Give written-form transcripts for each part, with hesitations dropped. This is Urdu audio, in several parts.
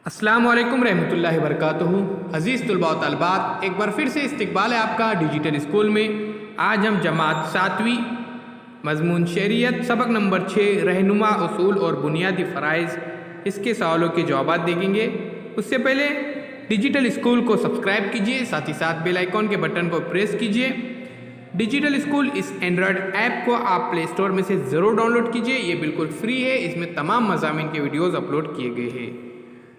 السلام علیکم رحمۃ اللہ وبرکاتہ۔ عزیز طلباء و طالبات، ایک بار پھر سے استقبال ہے آپ کا ڈیجیٹل اسکول میں۔ آج ہم جماعت 7ویں مضمون شہریت سبق نمبر 6 رہنما اصول اور بنیادی فرائض اس کے سوالوں کے جوابات دیکھیں گے۔ اس سے پہلے ڈیجیٹل اسکول کو سبسکرائب کیجئے، ساتھ ہی ساتھ بیل آئیکن کے بٹن کو پریس کیجئے۔ ڈیجیٹل اسکول اس اینڈرائڈ ایپ کو آپ پلے اسٹور میں سے ضرور ڈاؤن لوڈ کیجئے، یہ بالکل فری ہے، اس میں تمام مضامین کے ویڈیوز اپلوڈ کیے گئے ہیں۔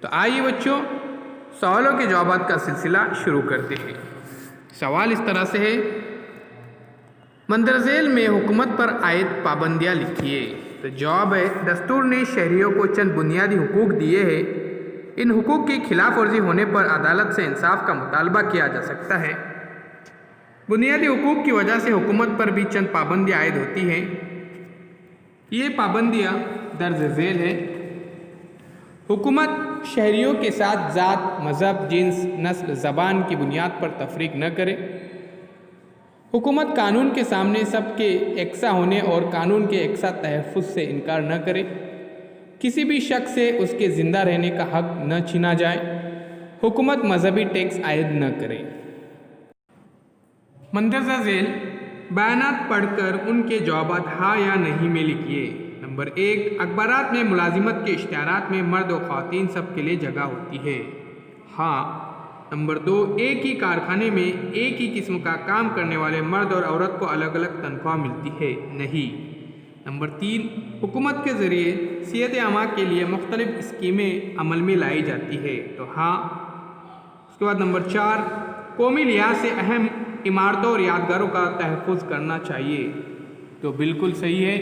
تو آئیے بچوں، سوالوں کے جوابات کا سلسلہ شروع کرتے ہیں۔ سوال اس طرح سے ہے، مندرجہ ذیل میں حکومت پر عائد پابندیاں لکھیے۔ تو جواب ہے، دستور نے شہریوں کو چند بنیادی حقوق دیے ہیں، ان حقوق کی خلاف ورزی ہونے پر عدالت سے انصاف کا مطالبہ کیا جا سکتا ہے۔ بنیادی حقوق کی وجہ سے حکومت پر بھی چند پابندیاں عائد ہوتی ہیں۔ یہ پابندیاں درج ذیل ہیں۔ حکومت شہریوں کے ساتھ ذات، مذہب، جنس، نسل، زبان کی بنیاد پر تفریق نہ کرے۔ حکومت قانون کے سامنے سب کے یکساں ہونے اور قانون کے یکساں تحفظ سے انکار نہ کرے۔ کسی بھی شخص سے اس کے زندہ رہنے کا حق نہ چھینا جائے۔ حکومت مذہبی ٹیکس عائد نہ کرے۔ مندرجہ ذیل بیانات پڑھ کر ان کے جوابات ہاں یا نہیں میں لکھیے۔ نمبر 1، اخبارات میں ملازمت کے اشتہارات میں مرد و خواتین سب کے لیے جگہ ہوتی ہے؟ ہاں۔ نمبر 2، ایک ہی کارخانے میں ایک ہی قسم کا کام کرنے والے مرد اور عورت کو الگ الگ تنخواہ ملتی ہے؟ نہیں۔ نمبر 3، حکومت کے ذریعے صحت عامہ کے لیے مختلف اسکیمیں عمل میں لائی جاتی ہے؟ تو ہاں۔ اس کے بعد نمبر 4، قومی لحاظ سے اہم عمارتوں اور یادگاروں کا تحفظ کرنا چاہیے؟ تو بالکل صحیح ہے۔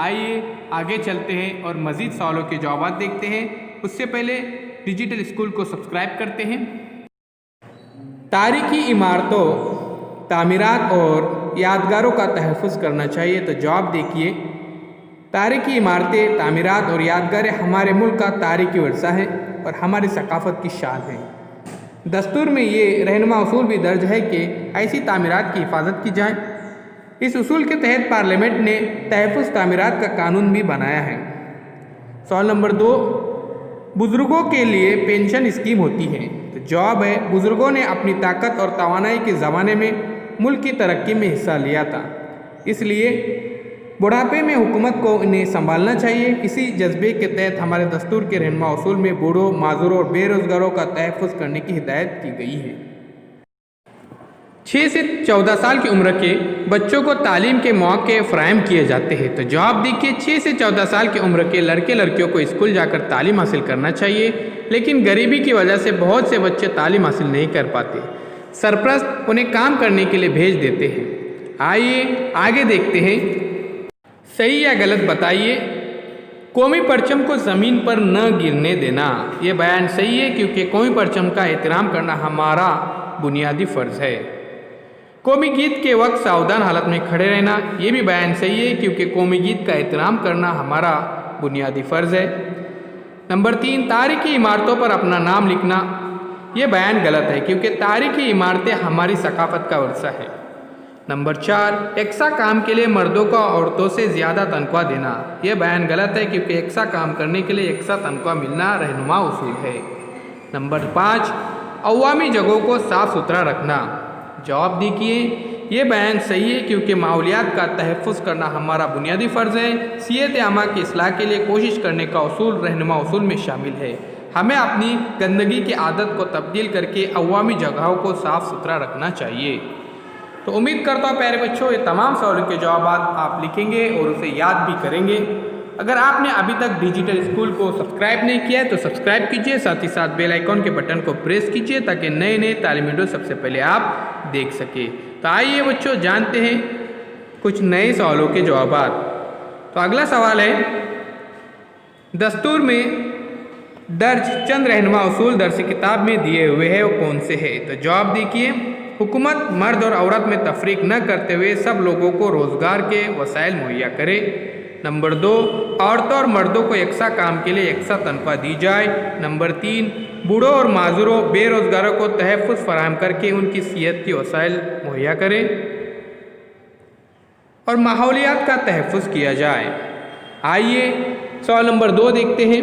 آئیے آگے چلتے ہیں اور مزید سوالوں کے جوابات دیکھتے ہیں۔ اس سے پہلے ڈیجیٹل اسکول کو سبسکرائب کرتے ہیں۔ تاریخی عمارتوں، تعمیرات اور یادگاروں کا تحفظ کرنا چاہیے؟ تو جواب دیکھیے، تاریخی عمارتیں، تعمیرات اور یادگاریں ہمارے ملک کا تاریخی ورثہ ہے اور ہماری ثقافت کی شان ہے۔ دستور میں یہ رہنما اصول بھی درج ہے کہ ایسی تعمیرات کی حفاظت کی جائے۔ اس اصول کے تحت پارلیمنٹ نے تحفظ تعمیرات کا قانون بھی بنایا ہے۔ سوال نمبر 2، بزرگوں کے لیے پینشن اسکیم ہوتی ہے؟ تو جواب ہے، بزرگوں نے اپنی طاقت اور توانائی کے زمانے میں ملک کی ترقی میں حصہ لیا تھا، اس لیے بڑھاپے میں حکومت کو انہیں سنبھالنا چاہیے۔ اسی جذبے کے تحت ہمارے دستور کے رہنما اصول میں بوڑھوں، معذوروں اور بے روزگاروں کا تحفظ کرنے کی ہدایت کی گئی ہے۔ 6 سے 14 سال کی عمر کے بچوں کو تعلیم کے مواقع فراہم کیے جاتے ہیں؟ تو جواب دیکھیے، 6 سے 14 سال کی عمر کے لڑکے لڑکیوں کو اسکول جا کر تعلیم حاصل کرنا چاہیے، لیکن غریبی کی وجہ سے بہت سے بچے تعلیم حاصل نہیں کر پاتے۔ سرپرست انہیں کام کرنے کے لیے بھیج دیتے ہیں۔ آئیے آگے دیکھتے ہیں، صحیح یا غلط بتائیے۔ قومی پرچم کو زمین پر نہ گرنے دینا، یہ بیان صحیح ہے کیونکہ قومی پرچم کا احترام کرنا ہمارا بنیادی فرض ہے۔ قومی گیت کے وقت ساودھان حالت میں کھڑے رہنا، یہ بھی بیان صحیح ہے کیونکہ قومی گیت کا احترام کرنا ہمارا بنیادی فرض ہے۔ نمبر 3، تاریخی عمارتوں پر اپنا نام لکھنا، یہ بیان غلط ہے کیونکہ تاریخی عمارتیں ہماری ثقافت کا ورثہ ہے۔ نمبر 4، یکساں کام کے لیے مردوں کو عورتوں سے زیادہ تنخواہ دینا، یہ بیان غلط ہے کیونکہ یکساں کام کرنے کے لیے یکساں تنخواہ ملنا رہنما اصول ہے۔ نمبر 5، عوامی جگہوں کو صاف ستھرا رکھنا، جواب دیکھیے، یہ بیان صحیح ہے کیونکہ ماحولیات کا تحفظ کرنا ہمارا بنیادی فرض ہے۔ صحت عامہ کی اصلاح کے لیے کوشش کرنے کا اصول رہنما اصول میں شامل ہے۔ ہمیں اپنی گندگی کی عادت کو تبدیل کر کے عوامی جگہوں کو صاف ستھرا رکھنا چاہیے۔ تو امید کرتا ہوں پیارے بچوں، یہ تمام سوالوں کے جوابات آپ لکھیں گے اور اسے یاد بھی کریں گے۔ اگر آپ نے ابھی تک ڈیجیٹل اسکول کو سبسکرائب نہیں کیا ہے تو سبسکرائب کیجئے، ساتھ ہی ساتھ بیل آئیکن کے بٹن کو پریس کیجئے تاکہ نئے نئے تعلیمی ویڈیو سب سے پہلے آپ دیکھ سکیں۔ تو آئیے بچوں جانتے ہیں کچھ نئے سوالوں کے جوابات۔ تو اگلا سوال ہے، دستور میں درج چند رہنما اصول درس کتاب میں دیے ہوئے ہیں، وہ کون سے ہیں؟ تو جواب دیکھیے، حکومت مرد اور عورت میں تفریق نہ کرتے ہوئے سب لوگوں کو روزگار کے وسائل مہیا کرے۔ نمبر 2، عورتوں اور مردوں کو یکساں کام کے لیے یکساں تنخواہ دی جائے۔ نمبر 3، بوڑھوں اور معذوروں، بے روزگاروں کو تحفظ فراہم کر کے ان کی صحت کے وسائل مہیا کرے اور ماحولیات کا تحفظ کیا جائے۔ آئیے سوال نمبر 2 دیکھتے ہیں،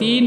3,